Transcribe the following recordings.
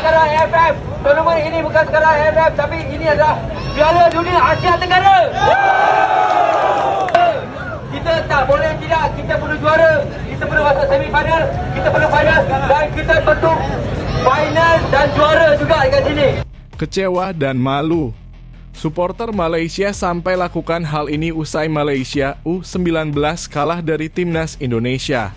sekadar AFF. Tournament ini bukan sekadar AFF, tapi ini adalah Piala Dunia Asia Tenggara. Kita tak boleh tidak, kita perlu juara, kita perlu masuk semifinal, kita perlu final, dan kita bentuk final dan juara juga dekat sini. Kecewa dan malu. Supporter Malaysia sampai lakukan hal ini usai Malaysia U19 kalah dari timnas Indonesia.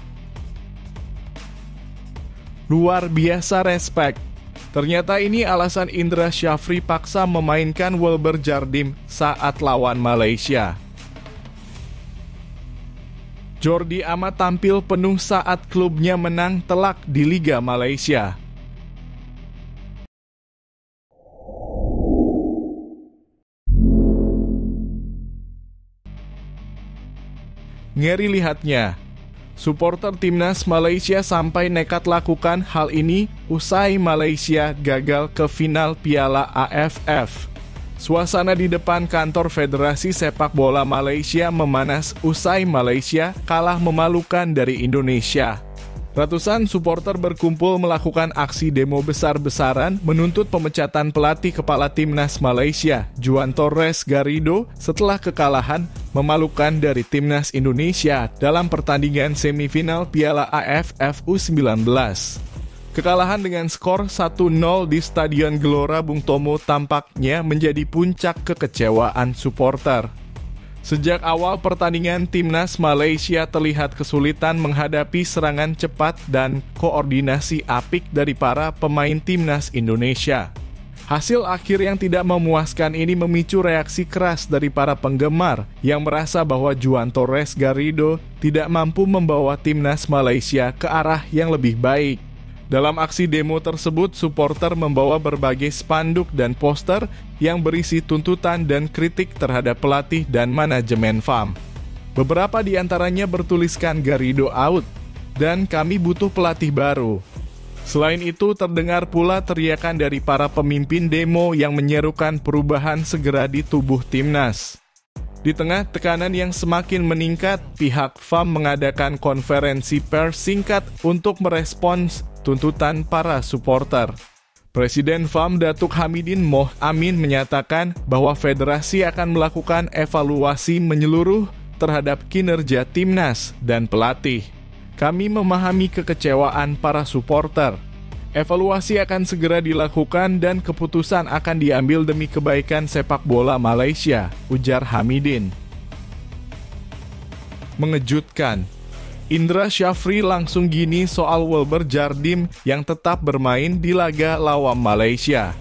Luar biasa respect. Ternyata ini alasan Indra Syafri paksa memainkan Wilber Jardim saat lawan Malaysia. Jordi Amat tampil penuh saat klubnya menang telak di Liga Malaysia. Ngeri lihatnya. Supporter timnas Malaysia sampai nekat lakukan hal ini usai Malaysia gagal ke final Piala AFF. Suasana di depan kantor Federasi Sepak Bola Malaysia memanas usai Malaysia kalah memalukan dari Indonesia. Ratusan supporter berkumpul melakukan aksi demo besar-besaran menuntut pemecatan pelatih kepala timnas Malaysia, Juan Torres Garrido, setelah kekalahan memalukan dari timnas Indonesia dalam pertandingan semifinal Piala AFF U19. Kekalahan dengan skor 1-0 di Stadion Gelora Bung Tomo tampaknya menjadi puncak kekecewaan supporter. Sejak awal pertandingan, timnas Malaysia terlihat kesulitan menghadapi serangan cepat dan koordinasi apik dari para pemain timnas Indonesia. Hasil akhir yang tidak memuaskan ini memicu reaksi keras dari para penggemar yang merasa bahwa Juan Torres Garrido tidak mampu membawa timnas Malaysia ke arah yang lebih baik. Dalam aksi demo tersebut, supporter membawa berbagai spanduk dan poster yang berisi tuntutan dan kritik terhadap pelatih dan manajemen FAM. Beberapa di antaranya bertuliskan Garrido out dan kami butuh pelatih baru. Selain itu, terdengar pula teriakan dari para pemimpin demo yang menyerukan perubahan segera di tubuh timnas. Di tengah tekanan yang semakin meningkat, pihak FAM mengadakan konferensi pers singkat untuk merespons tuntutan para supporter. Presiden FAM Datuk Hamidin Moh Amin menyatakan bahwa federasi akan melakukan evaluasi menyeluruh terhadap kinerja timnas dan pelatih. Kami memahami kekecewaan para supporter. Evaluasi akan segera dilakukan dan keputusan akan diambil demi kebaikan sepak bola Malaysia, ujar Hamidin. Mengejutkan. Indra Syafri langsung gini soal Wilber Jardim yang tetap bermain di laga lawan Malaysia.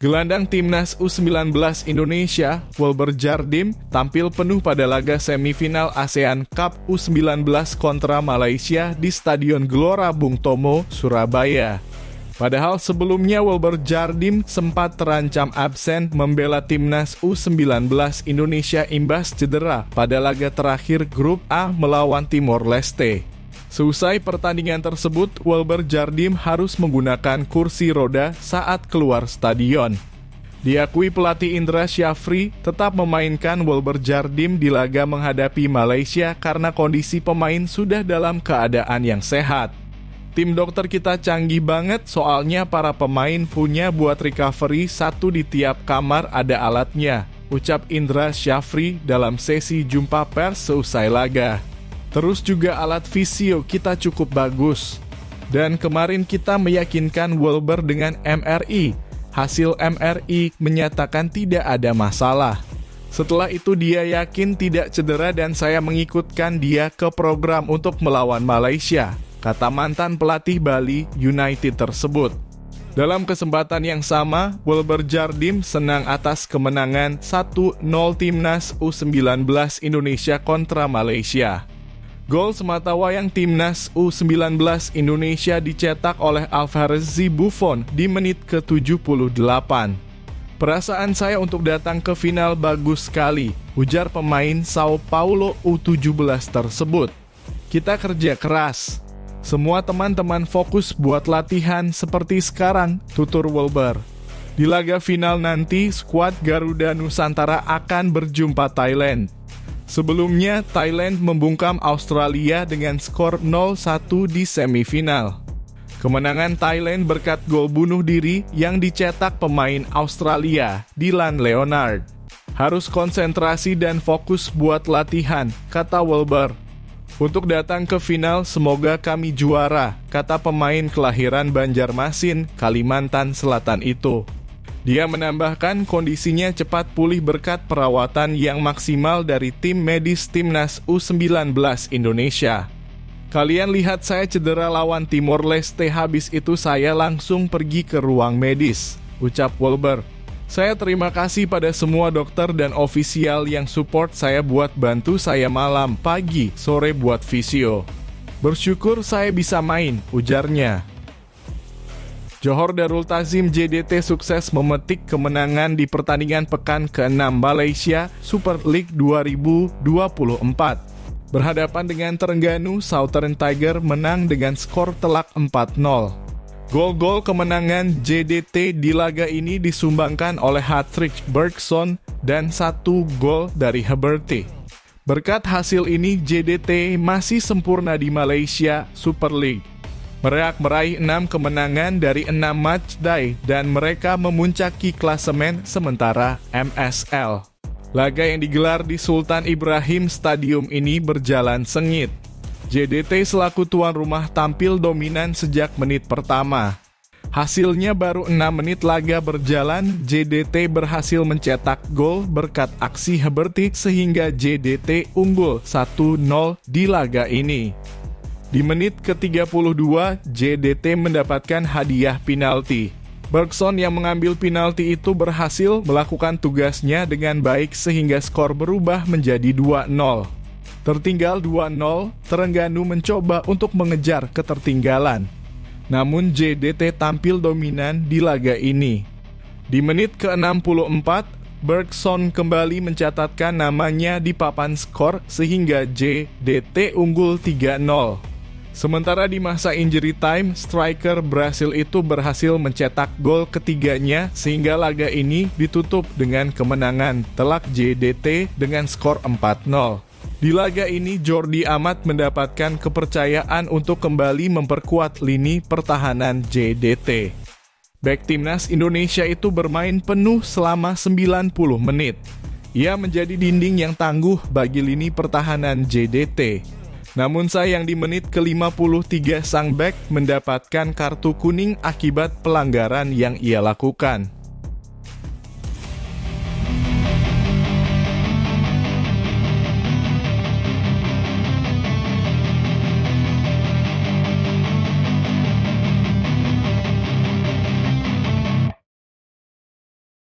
Gelandang timnas U19 Indonesia, Wilber Jardim, tampil penuh pada laga semifinal ASEAN Cup U19 kontra Malaysia di Stadion Gelora Bung Tomo, Surabaya. Padahal sebelumnya Wilber Jardim sempat terancam absen membela timnas U19 Indonesia imbas cedera pada laga terakhir Grup A melawan Timor Leste. Seusai pertandingan tersebut, Wilber Jardim harus menggunakan kursi roda saat keluar stadion. Diakui pelatih Indra Syafri tetap memainkan Wilber Jardim di laga menghadapi Malaysia karena kondisi pemain sudah dalam keadaan yang sehat. Tim dokter kita canggih banget soalnya para pemain punya buat recovery satu di tiap kamar ada alatnya, ucap Indra Syafri dalam sesi jumpa pers seusai laga. Terus juga alat fisio kita cukup bagus. Dan kemarin kita meyakinkan Wilber dengan MRI. Hasil MRI menyatakan tidak ada masalah. Setelah itu dia yakin tidak cedera dan saya mengikutkan dia ke program untuk melawan Malaysia, kata mantan pelatih Bali United tersebut. Dalam kesempatan yang sama, Wilber Jardim senang atas kemenangan 1-0 timnas U19 Indonesia kontra Malaysia. Gol sematawayang timnas U19 Indonesia dicetak oleh Alvarez Buffon di menit ke-78. Perasaan saya untuk datang ke final bagus sekali, ujar pemain Sao Paulo U17 tersebut. Kita kerja keras. Semua teman-teman fokus buat latihan seperti sekarang, tutur Wilber. Di laga final nanti, skuad Garuda Nusantara akan berjumpa Thailand. Sebelumnya, Thailand membungkam Australia dengan skor 0-1 di semifinal. Kemenangan Thailand berkat gol bunuh diri yang dicetak pemain Australia, Dylan Leonard. Harus konsentrasi dan fokus buat latihan, kata Welber. Untuk datang ke final, semoga kami juara, kata pemain kelahiran Banjarmasin, Kalimantan Selatan itu. Dia menambahkan kondisinya cepat pulih berkat perawatan yang maksimal dari tim medis Timnas U19 Indonesia. Kalian lihat saya cedera lawan Timor Leste, habis itu saya langsung pergi ke ruang medis, ucap Welber. Saya terima kasih pada semua dokter dan ofisial yang support saya buat bantu saya malam, pagi, sore buat visio. Bersyukur saya bisa main, ujarnya. Johor Darul Ta'zim JDT sukses memetik kemenangan di pertandingan pekan ke-6 Malaysia Super League 2024. Berhadapan dengan Terengganu, Southern Tiger menang dengan skor telak 4-0. Gol-gol kemenangan JDT di laga ini disumbangkan oleh hat-trick Bergson dan 1 gol dari Heberty. Berkat hasil ini, JDT masih sempurna di Malaysia Super League. Mereka meraih 6 kemenangan dari 6 matchday dan mereka memuncaki klasemen sementara MSL. Laga yang digelar di Sultan Ibrahim Stadium ini berjalan sengit. JDT selaku tuan rumah tampil dominan sejak menit pertama. Hasilnya baru 6 menit laga berjalan, JDT berhasil mencetak gol berkat aksi Heberty sehingga JDT unggul 1-0 di laga ini. Di menit ke-32, JDT mendapatkan hadiah penalti. Bergson yang mengambil penalti itu berhasil melakukan tugasnya dengan baik sehingga skor berubah menjadi 2-0. Tertinggal 2-0, Terengganu mencoba untuk mengejar ketertinggalan. Namun JDT tampil dominan di laga ini. Di menit ke-64, Bergson kembali mencatatkan namanya di papan skor sehingga JDT unggul 3-0. Sementara di masa injury time, striker Brasil itu berhasil mencetak gol ketiganya sehingga laga ini ditutup dengan kemenangan telak JDT dengan skor 4-0. Di laga ini, Jordi Amat mendapatkan kepercayaan untuk kembali memperkuat lini pertahanan JDT. Bek Timnas Indonesia itu bermain penuh selama 90 menit. Ia menjadi dinding yang tangguh bagi lini pertahanan JDT. Namun sayang di menit ke-53 sang bek mendapatkan kartu kuning akibat pelanggaran yang ia lakukan.